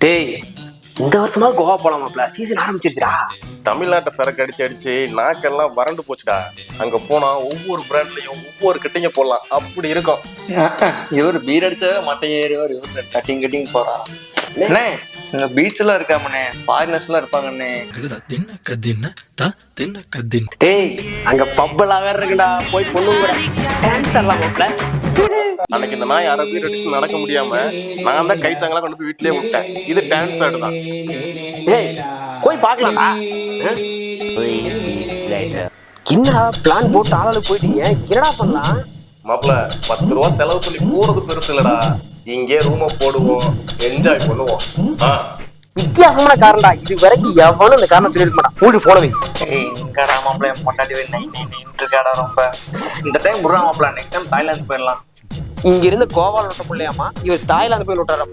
டேய், இந்த வருஷமா கோவா போலாமாப்ல, சீசன் ஆரம்பிச்சிருச்சுடா. தமிழ்நாட்டை சரக்கு அடிச்சு அடிச்சு நாக்கெல்லாம் வறண்டு போச்சுடா. அங்க போனா ஒவ்வொரு பிராண்ட்லயும் ஒவ்வொரு கிட்டைங்க போடலாம், அப்படி இருக்கும். இவர் பீர் அடிச்சாவே மட்டை ஏறிவார், இவர் கட்டிங் போறா. அண்ணே இங்க பீச்ல இருக்காமண்ணே, ஃபாரினர்ஸ் எல்லாம் இருப்பாங்கண்ணே. டேய், அங்க பப்பெல்லாம் வேற இருக்குடா, போய் பொண்ணுங்க டான்ஸ் ஆடலாமாப்ல. அன்னைக்கு இந்த நாய் அரை பீர் அடிச்சுட்டு நடக்க முடியாம நான் தான் கைத்தாங்களா கொண்டு போய் வீட்லயே விட்டேன். இது டான்ஸ் ஆடுதான். டேய், போய் பார்க்கலாம்டா. என்னடா பிளான் போட்டு ஆளாளுக்கு போயிட்டீங்க, என்னடா பண்ணலாம்? மாப்பிள 10 ரூபா செலவு பண்ணி போறது பெருசு இல்லடா. இங்கே ரூமை போடுவோம், என்ஜாய் பண்ணுவோம். வித்தியாசமான காரணம்டா, இது வரைக்கும் எவனும் இந்த காரணம் சொல்லிருக்க மாட்டான். மூடி போனவை எங்கடா மாப்பிள்ள என் பொண்டாட்டி இருக்காடா ரொம்ப. இந்த டைம் விடுறா மாப்பிள்ள, நெக்ஸ்ட் டைம் தாய்லாந்து போயிடலாம். இங்க இருந்து கோவால விட்ட பிள்ளையாமா, இவர் தாய்லாந்து போய் விட்டாரா.